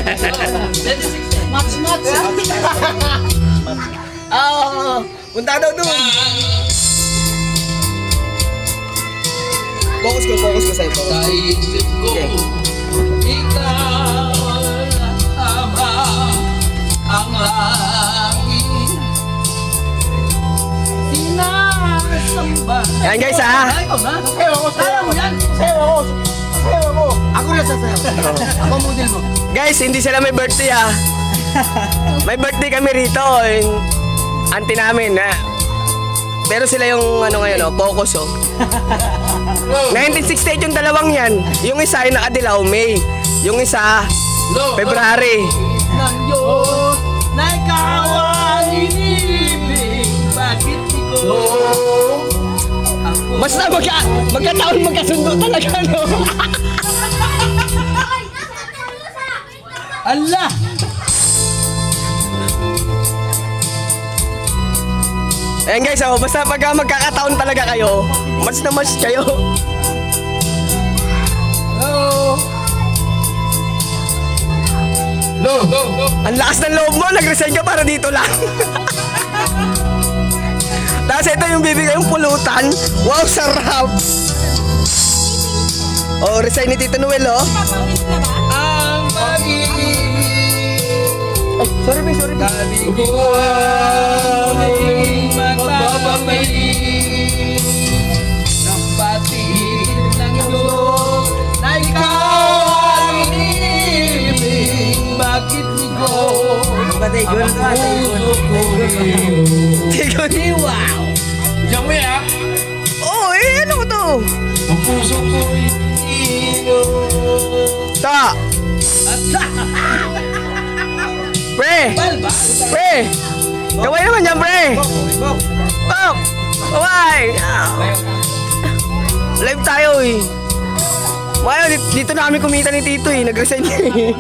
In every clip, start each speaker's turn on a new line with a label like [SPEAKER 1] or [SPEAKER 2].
[SPEAKER 1] Match.
[SPEAKER 2] Oo. Punta daw doon. Focus ko sa'yo.
[SPEAKER 3] Sa isip ko, ikaw ama ang langit. Sinasamba.
[SPEAKER 2] Yan guys ha.
[SPEAKER 1] Sayo ako. Ako na sasayaw. Ako model mo.
[SPEAKER 2] Guys, hindi sila may birthday ha. May birthday kami rito. Yung auntie namin ha. Pero sila yung ano ngayon focus 1968 yung dalawang yan. Yung isa ay nakadilaw May. Yung isa February.
[SPEAKER 3] Ng Diyos na ikaw ang inibig. Bakit ikaw?
[SPEAKER 2] Basta magkataon magkasundo talaga no.
[SPEAKER 3] Allah!
[SPEAKER 2] Ayan guys, basta pagka magkakataon talaga kayo, mas na mas kayo.
[SPEAKER 3] No.
[SPEAKER 2] Ang lakas ng loob mo, nag-resign ka para dito lang. Tapos ito yung bibigay yung pulutan. Wow, sarap! Oh, resign ni Tito Noel
[SPEAKER 3] Ang pag-ibig.
[SPEAKER 2] Ay, sorry.
[SPEAKER 3] Sabi ko ay magbabalik ng batid ng Diyos na ikaw ang inibig. Bakit
[SPEAKER 1] Tigon.
[SPEAKER 2] Wow!
[SPEAKER 3] Diyan mo ya?
[SPEAKER 2] Oh, ano ko to?
[SPEAKER 3] Ang puso ko'y
[SPEAKER 2] Ta! Pre! Pre! Gawin naman yan, pre! Bok! Kawai! Live tayo eh. Ngayon, dito na kami kumita ni Tito eh. Nag-resign niya eh.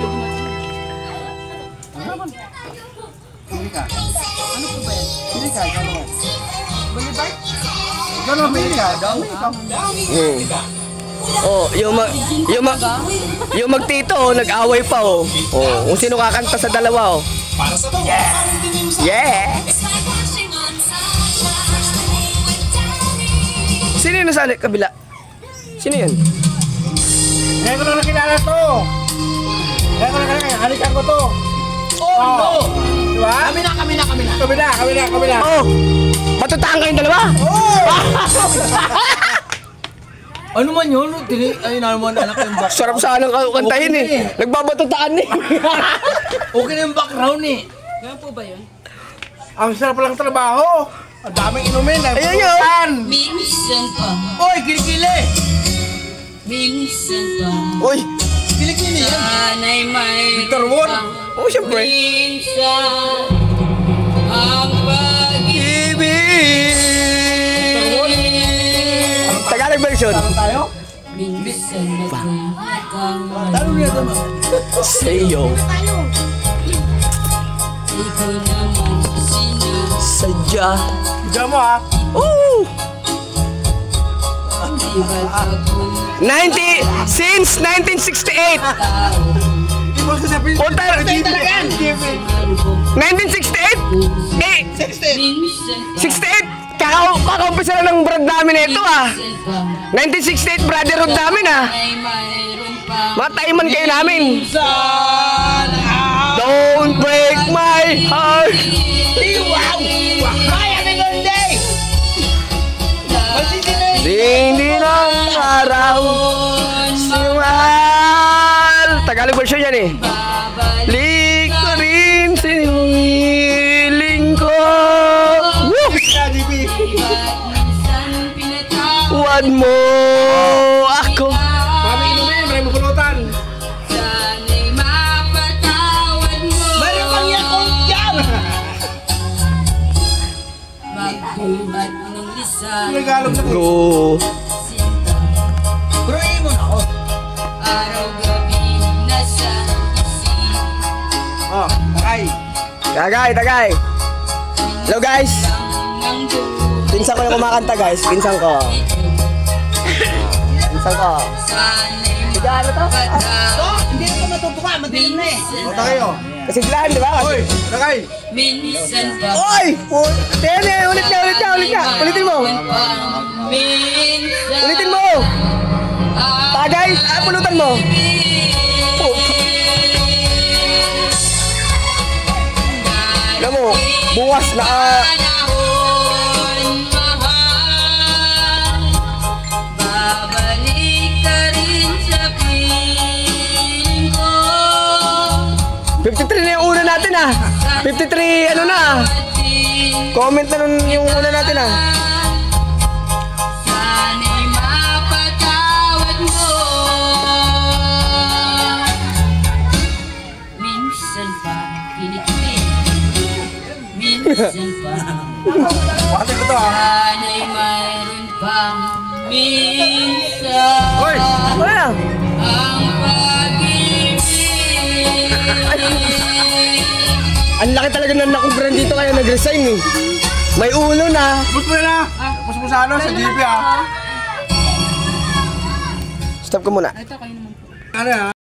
[SPEAKER 2] Oh, yung magtito, nag-away pa oh. Oh, kung sino kakanta sa dalawa oh. Yeah. Sino yun nasa kabila? Sino yun?
[SPEAKER 1] Kaya ko na nakilala to. Halikan ko to.
[SPEAKER 3] Oh, no!
[SPEAKER 1] Diba?
[SPEAKER 3] Kami na.
[SPEAKER 1] Kami na.
[SPEAKER 2] Oh! Matutahan kayong dalawa?
[SPEAKER 3] Ano man yun? Ay, naman anak yung background.
[SPEAKER 2] Sarap sana kantahin eh. Nagbabatutaan eh.
[SPEAKER 3] Okay na yung background eh.
[SPEAKER 4] Ganun po ba yun?
[SPEAKER 1] Ang sarap lang trabaho. Ang daming inumin.
[SPEAKER 2] Ayan yun.
[SPEAKER 4] Minsan pa,
[SPEAKER 3] Oy, kilikili!
[SPEAKER 4] minsan pa,
[SPEAKER 2] Uy!
[SPEAKER 3] Kilikili yan.
[SPEAKER 4] sana'y may
[SPEAKER 3] Victor Won.
[SPEAKER 2] Oh, syempre.
[SPEAKER 4] minsan ang pag-ibig.
[SPEAKER 2] Tagalog version.
[SPEAKER 1] Tayo?
[SPEAKER 4] Minsan nagkakang
[SPEAKER 3] Talo niya ito, ma.
[SPEAKER 2] Sa'yo.
[SPEAKER 4] ikaw naman
[SPEAKER 2] Sadya.
[SPEAKER 1] Diyan mo ha.
[SPEAKER 2] Oh!
[SPEAKER 4] sinasabi
[SPEAKER 2] Since 1968.
[SPEAKER 1] Ibol ko sa pin.
[SPEAKER 2] Punta. 1968? Eh,
[SPEAKER 4] minsan
[SPEAKER 2] 68. Kakaumpisa na ng brand namin ito ah. 1968 brotherhood namin ah.
[SPEAKER 4] ay mayroon pa
[SPEAKER 2] Mataiman kayo namin.
[SPEAKER 3] Sana.
[SPEAKER 2] Don't break my heart.
[SPEAKER 3] Wow! Hi, happy birthday!
[SPEAKER 2] Hindi ng araw. Siwal. Tagalog version yan eh. Lik ko rin siniling ko. Woo! Huwag mo ako.
[SPEAKER 1] Maraming inumin. Maraming pulutan.
[SPEAKER 4] sana'y mapatawad mo.
[SPEAKER 3] Meron kang yakot dyan!
[SPEAKER 4] Maghubad ng lisan
[SPEAKER 1] Nagalog na ko.
[SPEAKER 2] Go.
[SPEAKER 4] sinta.
[SPEAKER 3] Pruin mo na ako.
[SPEAKER 4] Araw-gabi nasa isip
[SPEAKER 1] Oh, takay.
[SPEAKER 2] Tagay. Hello guys.
[SPEAKER 4] ng buhay.
[SPEAKER 2] Pinsan ko yung kumakanta guys. Pinsan ko.
[SPEAKER 4] Sana'y
[SPEAKER 2] Pinsan ko.
[SPEAKER 4] mapatawad
[SPEAKER 2] Gaano to?
[SPEAKER 1] Hindi na ito matutuka, madilim na eh.
[SPEAKER 4] Minsan,
[SPEAKER 1] kayo.
[SPEAKER 2] Kasiglahan, di ba?
[SPEAKER 1] Hoy, sakay.
[SPEAKER 4] minsan pa.
[SPEAKER 2] Oy! Tene, ulit na. Ulitin mo.
[SPEAKER 4] Minsan.
[SPEAKER 2] Ulitin mo. Tagay, pulutan mo. Alam mo, bukas na
[SPEAKER 4] Panahon, mahal. Babalik ka rin sa piling ko.
[SPEAKER 2] 53 na yung una natin ah. 53 ano na. Comment na nun yung una natin ah.
[SPEAKER 4] Sana'y mapatawad mo. Minsan pa kinikimik, minsan pa.
[SPEAKER 1] Pati ko to ha.
[SPEAKER 4] Sana'y mayroon pang minsan.
[SPEAKER 1] Hoy!
[SPEAKER 2] Wala na.
[SPEAKER 4] Ang pag-ibig.
[SPEAKER 2] Ang laki talaga na nakubran dito kaya nag-resign eh. May ulo na.
[SPEAKER 1] Bus mo na. Bus mo sa ano, sa GP ha.
[SPEAKER 2] Stop ko muna.
[SPEAKER 1] Ano ha?